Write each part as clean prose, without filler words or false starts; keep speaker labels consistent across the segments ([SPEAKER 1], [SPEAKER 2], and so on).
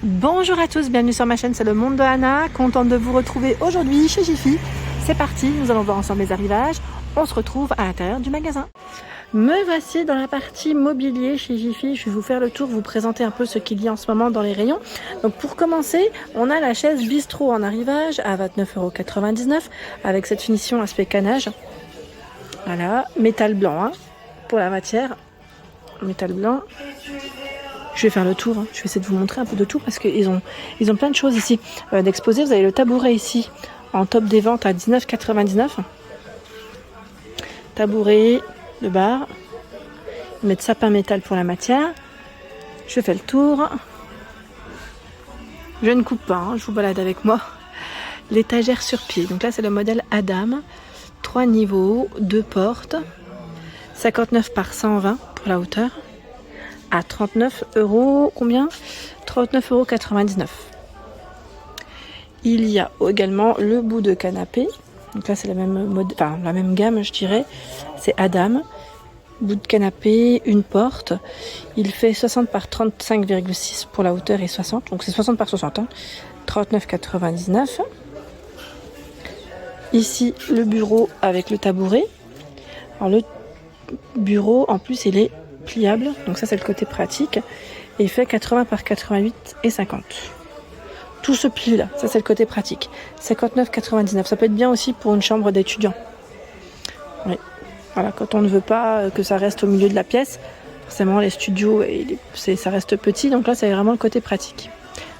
[SPEAKER 1] Bonjour à tous, bienvenue sur ma chaîne, c'est le monde de Anna. Contente de vous retrouver aujourd'hui chez Jiffy. C'est parti, nous allons voir ensemble les arrivages. On se retrouve à l'intérieur du magasin. Me voici dans la partie mobilier chez Jiffy. Je vais vous faire le tour, vous présenter un peu ce qu'il y a en ce moment dans les rayons. Donc pour commencer, on a la chaise bistrot en arrivage à 29,99 € avec cette finition aspect canage. Voilà, métal blanc pour la matière. Métal blanc. Je vais faire le tour, je vais essayer de vous montrer un peu de tout parce qu'ils ont plein de choses ici d'exposer. Vous avez le tabouret ici en top des ventes à 19,99 €. Tabouret, de bar. Ils mettent sapin métal pour la matière. Je fais le tour. Je ne coupe pas, je vous balade avec moi. L'étagère sur pied. Donc là c'est le modèle Adam. 3 niveaux, 2 portes. 59 par 120 pour la hauteur. À 39 €, combien 39,99 €. Il y a également le bout de canapé. Donc là c'est la même gamme je dirais. C'est Adam. Bout de canapé, une porte. Il fait 60 par 35,6 pour la hauteur et 60. Donc c'est 60 par 60. 39,99 €. Ici le bureau avec le tabouret. Alors le bureau en plus il est pliable, donc ça c'est le côté pratique, et il fait 80 par 88 et 50. Tout se plie là, ça c'est le côté pratique. 59,99 €, ça peut être bien aussi pour une chambre d'étudiant. Oui, voilà, quand on ne veut pas que ça reste au milieu de la pièce, forcément les studios ça reste petit, donc là c'est vraiment le côté pratique.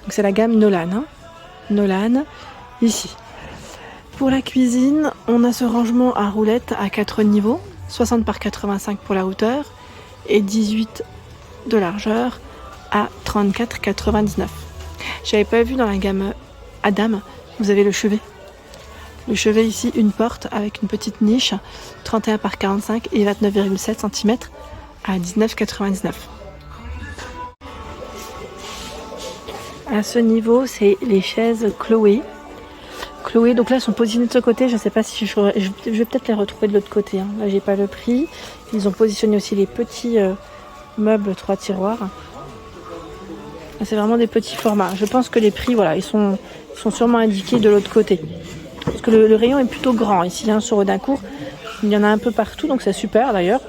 [SPEAKER 1] Donc c'est la gamme Nolan, Nolan ici. Pour la cuisine, on a ce rangement à roulettes à 4 niveaux, 60 par 85 pour la hauteur et 18 de largeur à 34,99 €. J'avais pas vu dans la gamme Adam, vous avez le chevet. Le chevet ici, une porte avec une petite niche, 31 par 45 et 29,7 cm à 19,99 €. À ce niveau, c'est les chaises Chloé. Chloé, donc là elles sont positionnées de ce côté, je ne sais pas si je vais peut-être les retrouver de l'autre côté. Là j'ai pas le prix. Ils ont positionné aussi les petits meubles 3 tiroirs. C'est vraiment des petits formats. Je pense que les prix, voilà, ils sont sûrement indiqués de l'autre côté. Parce que le rayon est plutôt grand ici, sur Audincourt. Il y en a un peu partout, donc c'est super d'ailleurs.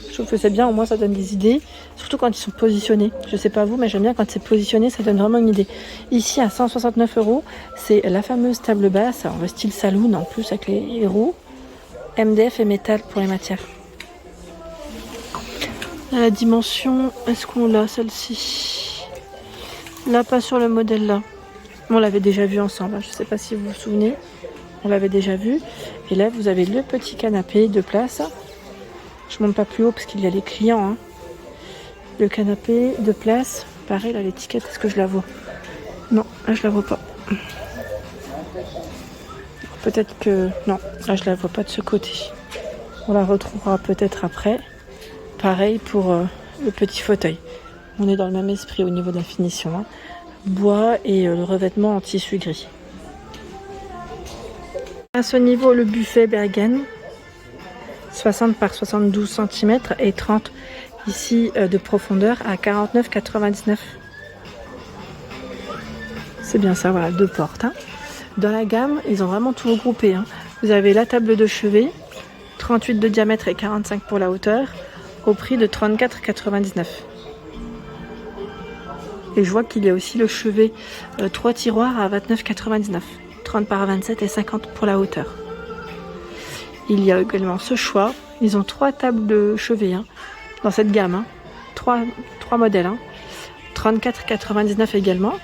[SPEAKER 1] Je trouve que c'est bien, au moins ça donne des idées. Surtout quand ils sont positionnés. Je sais pas vous, mais j'aime bien quand c'est positionné, ça donne vraiment une idée. Ici à 169 €, c'est la fameuse table basse, en style saloon en plus avec les roues. MDF et métal pour les matières. La dimension, est-ce qu'on l'a celle-ci? Là, pas sur le modèle là. On l'avait déjà vu ensemble, je sais pas si vous vous souvenez. On l'avait déjà vu. Et là, vous avez le petit canapé de place. Je monte pas plus haut parce qu'il y a les clients. Le canapé de place. Pareil, là, l'étiquette, est-ce que je la vois? Non, là, je la vois pas. Peut-être que... Non, là, je la vois pas de ce côté. On la retrouvera peut-être après. Pareil pour le petit fauteuil. On est dans le même esprit au niveau de la finition. Bois et le revêtement en tissu gris. À ce niveau, le buffet Bergen. 60 par 72 cm et 30 ici de profondeur à 49,99 €. C'est bien ça, voilà, 2 portes. Dans la gamme, ils ont vraiment tout regroupé. Vous avez la table de chevet, 38 de diamètre et 45 pour la hauteur, au prix de 34,99 €. Et je vois qu'il y a aussi le chevet 3 tiroirs à 29,99 €. 30 par 27 et 50 pour la hauteur. Il y a également ce choix. Ils ont 3 tables de chevet dans cette gamme. 3 modèles. 34,99 € également.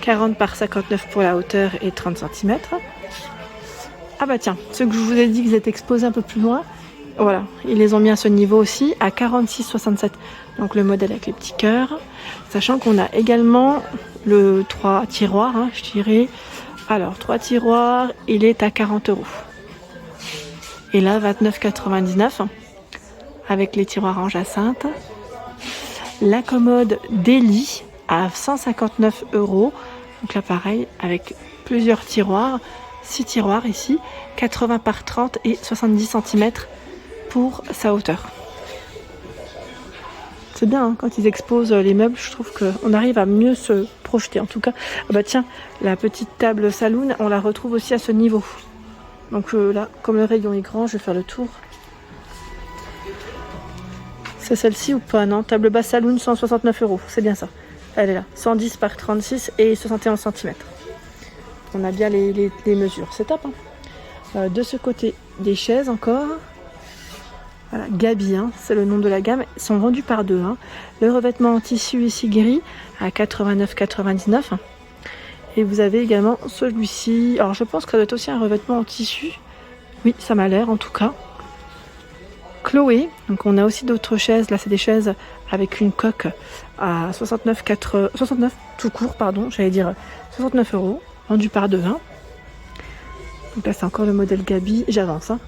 [SPEAKER 1] 40 par 59 pour la hauteur et 30 cm. Ah bah tiens, ceux que je vous ai dit qu'ils étaient exposés un peu plus loin, voilà, ils les ont mis à ce niveau aussi, à 46,67. Donc le modèle avec les petits cœurs. Sachant qu'on a également le 3 tiroirs, je dirais. Alors, 3 tiroirs, il est à 40 €. Et là, 29,99 € avec les tiroirs en jacinthe. La commode Deli à 159 €. Donc là, pareil, avec plusieurs tiroirs. 6 tiroirs ici, 80 par 30 et 70 cm pour sa hauteur. C'est bien, hein, quand ils exposent les meubles, je trouve qu'on arrive à mieux se projeter. En tout cas, ah bah tiens, la petite table saloon, on la retrouve aussi à ce niveau. Donc là, comme le rayon est grand, je vais faire le tour. C'est celle-ci ou pas? Non, table basse saloon, 169 €. C'est bien ça. Elle est là. 110 par 36 et 71 cm. On a bien les mesures. C'est top. Hein. De ce côté, des chaises encore. Voilà, Gabi, hein, c'est le nom de la gamme. Ils sont vendus par deux. Hein. Le revêtement en tissu ici gris à 89,99 €. Et vous avez également celui-ci. Alors je pense que ça doit être aussi un revêtement en tissu. Oui, ça m'a l'air en tout cas. Chloé. Donc on a aussi d'autres chaises. Là c'est des chaises avec une coque à 69 tout court, pardon. J'allais dire 69 €. Vendu par deux. Hein. Donc là c'est encore le modèle Gabi. J'avance. Hein.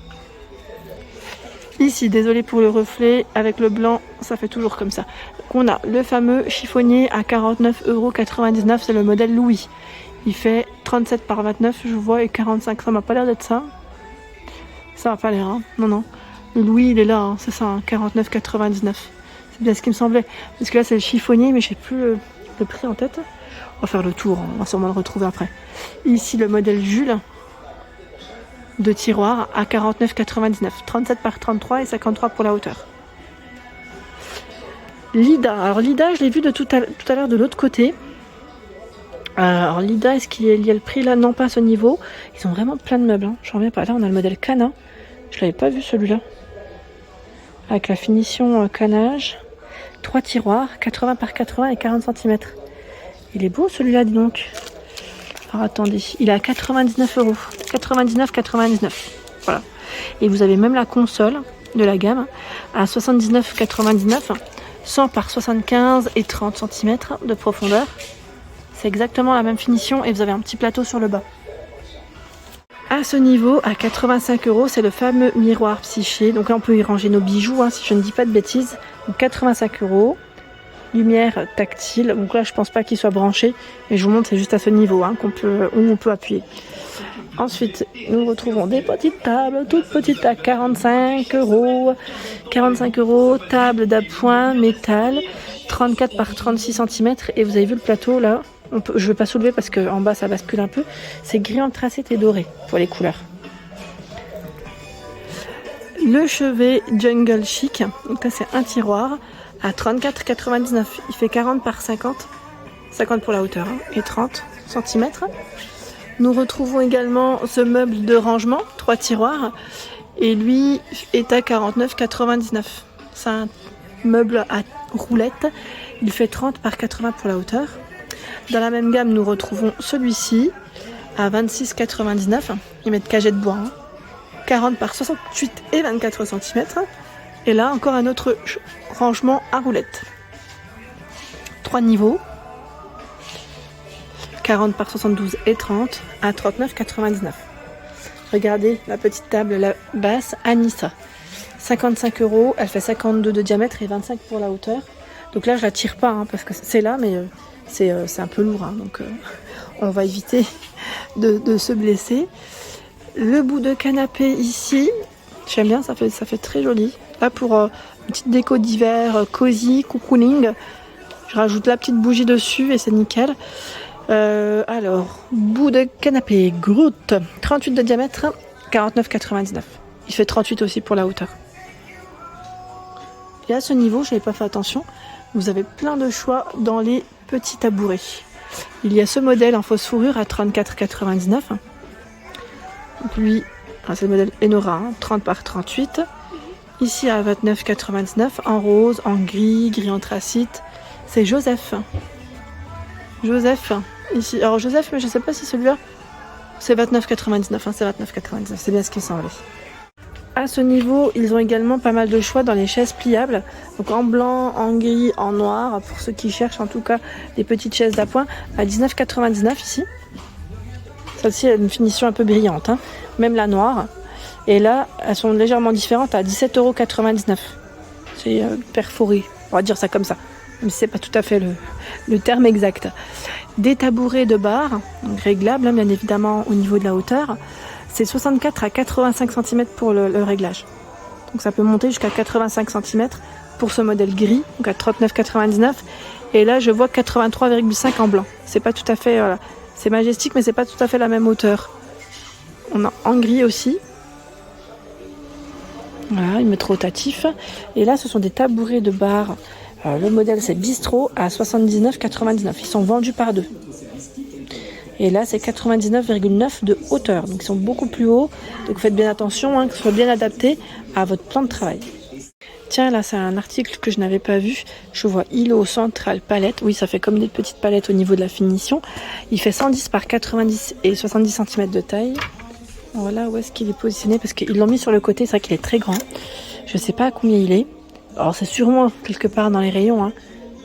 [SPEAKER 1] Ici, désolé pour le reflet, avec le blanc, ça fait toujours comme ça. Donc on a le fameux chiffonnier à 49,99 €, c'est le modèle Louis. Il fait 37 par 29, je vois, et 45. Ça m'a pas l'air d'être ça. Ça m'a pas l'air, hein. Non, non. Le Louis, il est là, hein. C'est ça, hein. 49,99 €. C'est bien ce qui me semblait. Parce que là, c'est le chiffonnier, mais je sais plus le prix en tête. On va faire le tour, on va sûrement le retrouver après. Ici, le modèle Jules. De tiroir à 49,99 €, 37 par 33 et 53 pour la hauteur. Lida, alors Lida je l'ai vu de tout à l'heure de l'autre côté. Alors Lida, est-ce qu'il y a le prix là? Non, pas à ce niveau. Ils ont vraiment plein de meubles, hein. J'en reviens pas. Là on a le modèle Cana, je l'avais pas vu celui-là. Avec la finition canage. 3 tiroirs, 80 par 80 et 40 cm. Il est beau celui-là, dis donc. Alors attendez, il est à 99 €. 99,99 €. Voilà. Et vous avez même la console de la gamme à 79,99 €. 100 par 75 et 30 cm de profondeur. C'est exactement la même finition et vous avez un petit plateau sur le bas. À ce niveau, à 85 €, c'est le fameux miroir Psyché. Donc là, on peut y ranger nos bijoux, hein, si je ne dis pas de bêtises. Donc 85 €. Lumière tactile, donc là je pense pas qu'il soit branché, mais je vous montre, c'est juste à ce niveau, hein, où on peut appuyer. Ensuite nous retrouvons des petites tables, toutes petites à 45 €. 45 €, table d'appoint métal, 34 par 36 cm, et vous avez vu le plateau là, je vais pas soulever parce qu'en bas ça bascule un peu, c'est gris anthracite et doré pour les couleurs. Le chevet Jungle Chic, donc là c'est un tiroir à 34,99 €. Il fait 40 par 50. 50 pour la hauteur, hein, et 30 cm. Nous retrouvons également ce meuble de rangement, 3 tiroirs. Et lui est à 49,99 €. C'est un meuble à roulettes. Il fait 30 par 80 pour la hauteur. Dans la même gamme, nous retrouvons celui-ci à 26,99 €. Ils mettent cagette bois. Hein. 40 par 68 et 24 cm. Et là, encore un autre rangement à roulettes. 3 niveaux. 40 par 72 et 30 à 39,99 €. Regardez la petite table, la basse, Anissa. 55 €, elle fait 52 de diamètre et 25 pour la hauteur. Donc là, je la tire pas, hein, parce que c'est là, mais c'est un peu lourd. Hein, donc on va éviter de se blesser. Le bout de canapé ici, j'aime bien, ça fait très joli. Là pour une petite déco d'hiver, cosy, cocooning. Je rajoute la petite bougie dessus et c'est nickel. Alors, bout de canapé, Groot, 38 de diamètre, 49,99 €. Il fait 38 aussi pour la hauteur. Et à ce niveau, je n'avais pas fait attention, vous avez plein de choix dans les petits tabourets. Il y a ce modèle en fausse fourrure à 34,99 €. Donc lui, c'est le modèle Enora, hein, 30 par 38. Ici à 29,99 € en rose, en gris, gris anthracite. C'est Joseph. Joseph, ici. Alors Joseph, mais je ne sais pas si celui-là, c'est 29,99 €. Hein, c'est 29,99 €, c'est bien ce qui semblait. À ce niveau, ils ont également pas mal de choix dans les chaises pliables. Donc en blanc, en gris, en noir, pour ceux qui cherchent en tout cas des petites chaises d'appoint à 19,99 € ici. Celle-ci a une finition un peu brillante, hein. Même la noire. Et là, elles sont légèrement différentes à 17,99 €. C'est perforé, on va dire ça comme ça. Même si c'est pas tout à fait le terme exact. Des tabourets de bar, donc réglables, hein, bien évidemment au niveau de la hauteur. C'est 64 à 85 cm pour le réglage. Donc ça peut monter jusqu'à 85 cm pour ce modèle gris, donc à 39,99. Et là, je vois 83,5 en blanc. C'est pas tout à fait, voilà. C'est majestique, mais c'est pas tout à fait la même hauteur. On a en gris aussi. Voilà, une mètre rotatif. Et là, ce sont des tabourets de bar. Le modèle, c'est Bistro à 79,99. Ils sont vendus par deux. Et là, c'est 99,9 de hauteur. Donc, ils sont beaucoup plus hauts. Donc, faites bien attention, que ce soit bien adapté à votre plan de travail. Tiens, là, c'est un article que je n'avais pas vu. Je vois îlot central palette. Oui, ça fait comme des petites palettes au niveau de la finition. Il fait 110 par 90 et 70 cm de taille. Voilà où est-ce qu'il est positionné parce qu'ils l'ont mis sur le côté. C'est vrai qu'il est très grand. Je ne sais pas à combien il est. Alors, c'est sûrement quelque part dans les rayons.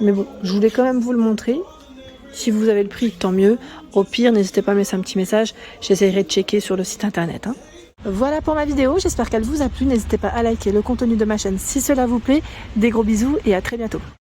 [SPEAKER 1] Mais bon, je voulais quand même vous le montrer. Si vous avez le prix, tant mieux. Au pire, n'hésitez pas à me laisser un petit message. J'essaierai de checker sur le site internet. Voilà pour ma vidéo, j'espère qu'elle vous a plu. N'hésitez pas à liker le contenu de ma chaîne si cela vous plaît. Des gros bisous et à très bientôt.